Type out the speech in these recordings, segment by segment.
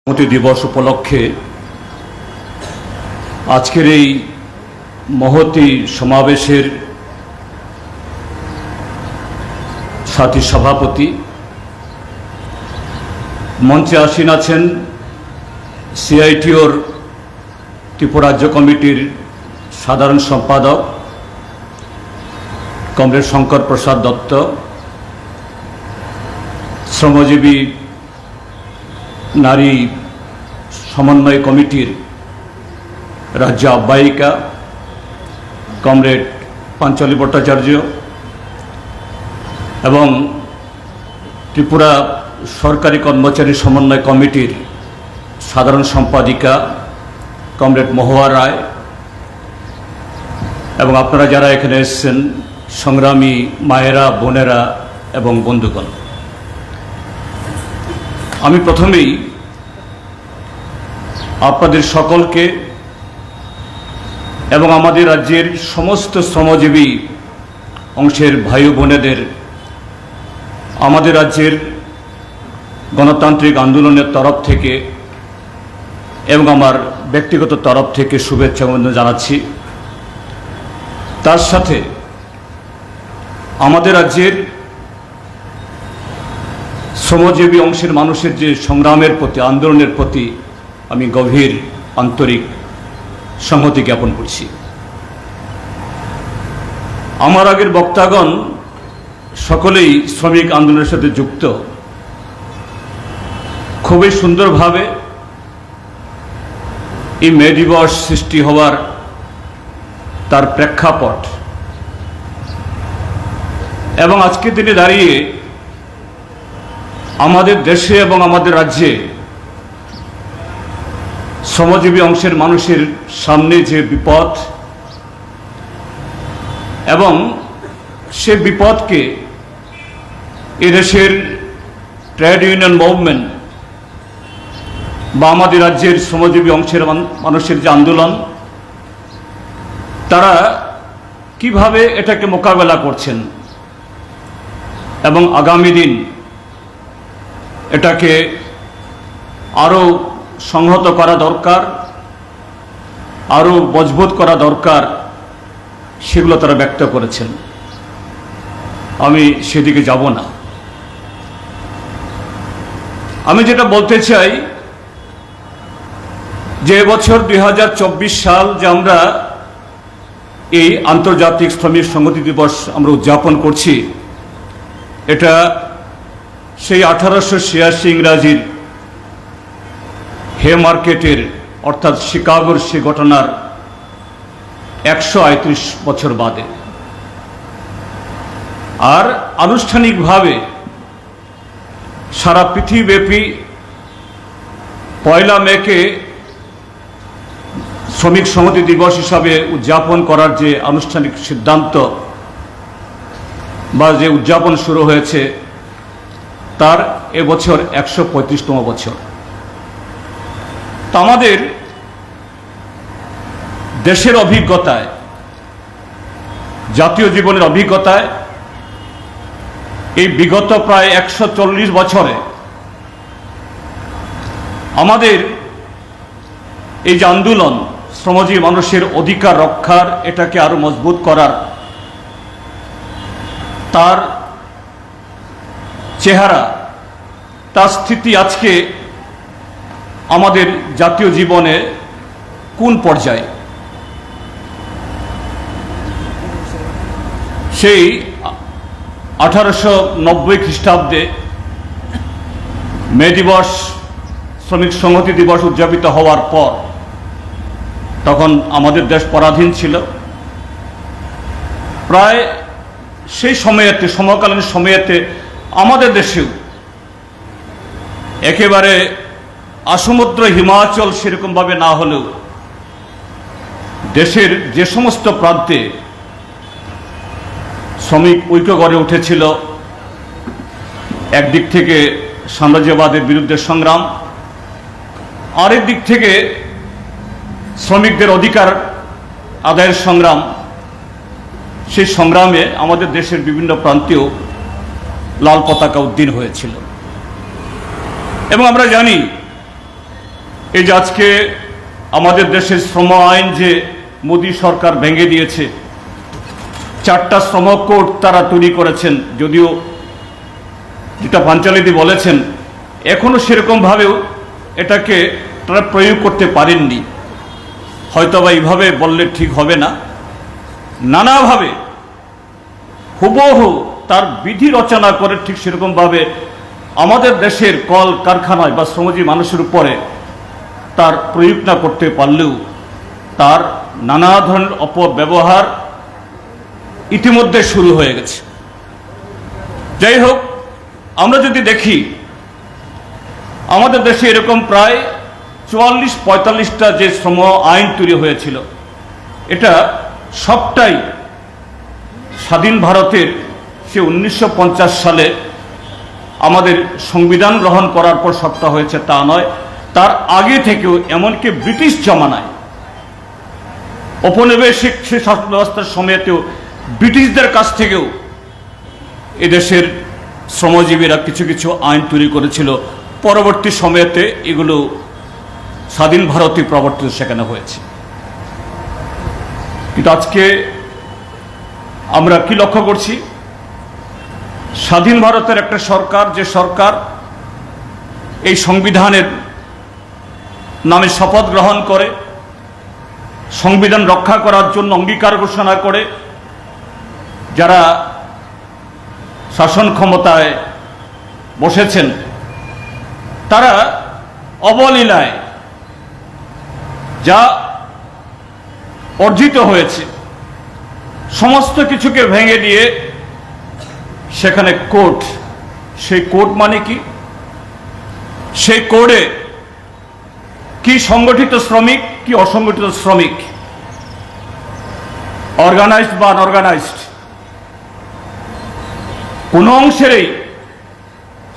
সংহতি দিবস উপলক্ষে আজকের এই মহতী সমাবেশের সাথী সভাপতি, মঞ্চে আসীন আছেন সিআইটিওর ত্রিপুরা রাজ্য কমিটির সাধারণ সম্পাদক কমরেড শঙ্কর প্রসাদ দত্ত, শ্রমজীবী নারী সমন্বয় কমিটির রাজ্য আহ্বায়িকা কমরেড পাঞ্চালী ভট্টাচার্য এবং ত্রিপুরা সরকারি কর্মচারী সমন্বয় কমিটির সাধারণ সম্পাদিকা কমরেড মহুয়া রায় এবং আপনারা যারা এখানে এসেছেন সংগ্রামী মায়েরা, বোনেরা এবং বন্ধুগণ, আমি প্রথমেই আপনাদের সকলকে এবং আমাদের রাজ্যের সমস্ত শ্রমজীবী অংশের ভাই বোনেদের আমাদের রাজ্যের গণতান্ত্রিক আন্দোলনের তরফ থেকে এবং আমার ব্যক্তিগত তরফ থেকে শুভেচ্ছা অভিনন্দন জানাচ্ছি। তার সাথে আমাদের রাজ্যের শ্রমজীবী অংশের মানুষের যে সংগ্রামের প্রতি, আন্দোলনের প্রতি আমি গভীর আন্তরিক সংহতি জ্ঞাপন করছি। আমার আগের বক্তাগণ সকলেই শ্রমিক আন্দোলনের সাথে যুক্ত, খুবই সুন্দরভাবে এই মে দিবস সৃষ্টি হওয়ার তার প্রেক্ষাপট এবং আজকের দিনে দাঁড়িয়ে আমাদের দেশে এবং আমাদের রাজ্যে শ্রমজীবী অংশের মানুষের সামনে যে বিপদ এবং সে বিপদকে এদেশের ট্রেড ইউনিয়ন মুভমেন্ট বা আমাদের রাজ্যের শ্রমজীবী অংশের মানুষের যে আন্দোলন, তারা কিভাবে এটাকে মোকাবেলা করছেন এবং আগামী দিন এটাকে আরও সংহত করা দরকার, আরও মজবুত করা দরকার, সেগুলো তারা ব্যক্ত করেছেন। আমি সেদিকে যাব না। আমি যেটা বলতে চাই যে এবছর 2024 সাল যে আমরা এই আন্তর্জাতিক শ্রমিক সংহতি দিবস আমরা উদযাপন করছি, এটা সেই 1886 ইংরাজির হে মার্কেটের অর্থাৎ শিকাগোর সে ঘটনার 138 বছর বাদে। আর আনুষ্ঠানিকভাবে সারা পৃথিবীব্যাপী 1 মেকে শ্রমিক সংহতি দিবস হিসাবে উদযাপন করার যে আনুষ্ঠানিক সিদ্ধান্ত বা যে উদযাপন শুরু হয়েছে, তার এবছর 135তম বছর। তো আমাদের দেশের অভিজ্ঞতায়, জাতীয় জীবনের অভিজ্ঞতায় এই বিগত প্রায় 140 বছরে আমাদের এই যে আন্দোলন শ্রমজীবী মানুষের অধিকার রক্ষার, এটাকে আরো মজবুত করার, তার চেহারা, তার স্থিতি আজকে আমাদের জাতীয় জীবনে কোন পর্যায়ে? সেই 1890 খ্রিস্টাব্দে মে দিবস, শ্রমিক সংহতি দিবস উদযাপিত হওয়ার পর, তখন আমাদের দেশ পরাধীন ছিল। প্রায় সেই সময়েতে, সমকালীন সময়েতে আমাদের দেশেও একেবারে আসমুদ্র হিমাচল সেরকমভাবে না হলেও দেশের যে সমস্ত প্রান্তে শ্রমিক ঐক্য গড়ে উঠেছিল, একদিক থেকে সাম্রাজ্যবাদের বিরুদ্ধে সংগ্রাম, আরেক দিক থেকে শ্রমিকদের অধিকার আদায়ের সংগ্রাম, সেই সংগ্রামে আমাদের দেশের বিভিন্ন প্রান্তেও লাল পতাকা উদ্দিন হয়েছিল। এবং আমরা জানি এই যে আজকে আমাদের দেশের শ্রম আইন যে মোদী সরকার ভেঙে দিয়েছে, 4টা শ্রম কোড তারা তৈরি করেছেন, যদিও যেটা পাঞ্চালিদি বলেছেন এখনো সেরকমভাবেও এটাকে তারা প্রয়োগ করতে পারেননি। হয়তোবা এইভাবে বললে ঠিক হবে না, নানাভাবে হুবহু তার বিধি রচনা করে ঠিক সেরকমভাবে আমাদের দেশের কল কারখানায় বা শ্রমজীবী মানুষের উপরে তার প্রয়োগ না করতে পারলেও তার নানা ধরনের অপব্যবহার ইতিমধ্যে শুরু হয়ে গেছে। যাই হোক, আমরা যদি দেখি আমাদের দেশে এরকম প্রায় 44-45টা যে শ্রম আইন তৈরি হয়েছিল, এটা সবটাই স্বাধীন ভারতের সে 1950 সালে আমাদের সংবিধান গ্রহণ করার পর সবটা হয়েছে তা নয়, তার আগে থেকেও, এমনকি ব্রিটিশ জমানায় ঔপনিবেশিক সে শাসন ব্যবস্থার সময়তেও ব্রিটিশদের কাছ থেকেও এদেশের শ্রমজীবীরা কিছু কিছু আইন তৈরি করেছিল। পরবর্তী সময়েতে এগুলো স্বাধীন ভারতে প্রবর্তিত সেখানে হয়েছে। কিন্তু আজকে আমরা কি লক্ষ্য করছি, স্বাধীন ভারতের একটা সরকার, যে সরকার এই সংবিধানের নামে শপথ গ্রহণ করে, সংবিধান রক্ষা করার জন্য অঙ্গীকার ঘোষণা করে, যারা শাসন ক্ষমতায় বসেছেন তারা অবলীলায় যা অর্জিত হয়েছে সমস্ত কিছুকে ভেঙে দিয়ে সেখানে কোড, সেই কোড মানে কি, সেই কোডে কি সংগঠিত শ্রমিক, কি অসংগঠিত শ্রমিক, অর্গানাইজড বা আনঅর্গানাইজড, কোন অংশেরই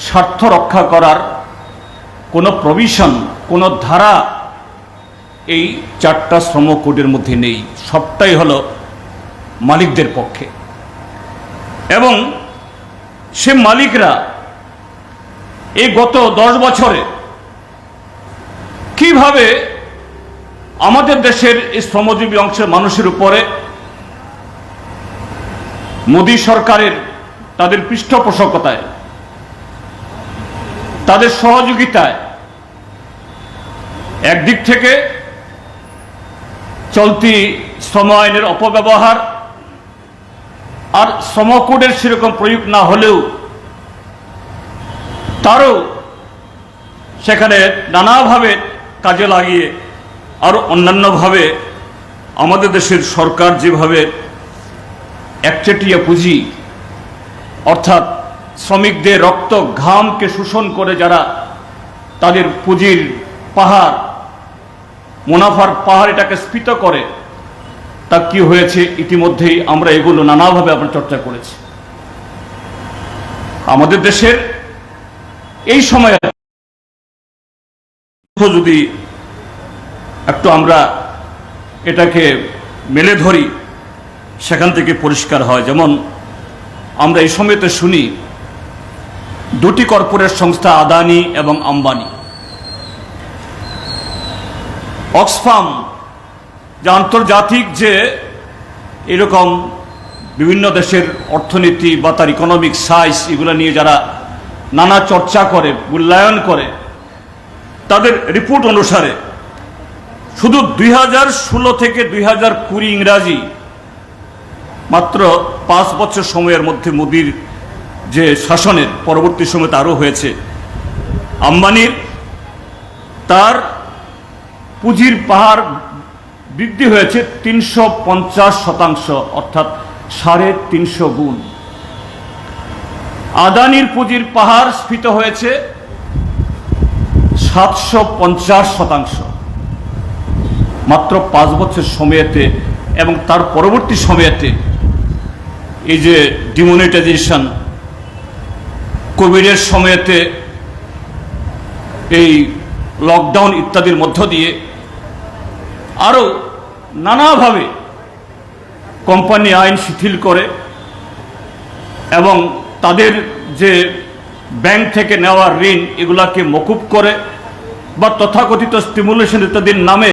স্বার্থ রক্ষা করার কোনো প্রভিশন, কোনো ধারা এই 4টা শ্রম কোডের মধ্যে নেই। সবটাই হলো মালিকদের পক্ষে। এবং সে মালিকরা এই গত 10 বছরে কিভাবে আমাদের দেশের এই শ্রমজীবী অংশের মানুষের উপরে মোদী সরকারের তাদের পৃষ্ঠপোষকতায়, তাদের সহযোগিতায় একদিক থেকে চলতি শ্রম আইনের অপব্যবহার আর শ্রম কোডের সেরকম প্রয়োগ না হলেও তারও সেখানে নানাভাবে কাজে লাগিয়ে আরও অন্যান্যভাবে আমাদের দেশের সরকার যেভাবে একচেটিয়া পুঁজি, অর্থাৎ শ্রমিকদের রক্ত ঘামকে শোষণ করে যারা তাদের পুঁজির পাহাড়, মুনাফার পাহাড় এটাকে স্ফীত করে, তা কি হয়েছে ইতিমধ্যেই আমরা এগুলো নানাভাবে আমরা চর্চা করেছি। আমাদের দেশের এই সময়ে যদি একটু আমরা এটাকে মেলে ধরি সেখান থেকে পরিষ্কার হয়। যেমন আমরা এই সময়তে শুনি 2টি কর্পোরেট সংস্থা, আদানি এবং আম্বানি, অক্সফাম, যে আন্তর্জাতিক যে এরকম বিভিন্ন দেশের অর্থনীতি বা তার ইকোনমিক সাইজ এগুলো নিয়ে যারা নানা চর্চা করে, মূল্যায়ন করে, তাদের রিপোর্ট অনুসারে শুধু 2016 থেকে 2020 ইংরাজি মাত্র 5 বছর সময়ের মধ্যে মোদির যে শাসনের পরবর্তী সময় আরও হয়েছে, আম্বানির তার পুঁজির পাহাড় বৃদ্ধি হয়েছে 350%, অর্থাৎ 350 গুণ। আদানির পুঁজির পাহাড় স্ফীত হয়েছে 750%, মাত্র 5 বছর সময়েতে। এবং তার পরবর্তী সময়েতে এই যে ডিমনিটাইজেশন, কোভিডের সময়েতে এই লকডাউন ইত্যাদির মধ্য দিয়ে আরও নানাভাবে কোম্পানি আইন শিথিল করে এবং তাদের যে ব্যাংক থেকে নেওয়া ঋণ এগুলাকে মকুব করে বা তথাকথিত স্টিমুলেশন ইত্যাদির নামে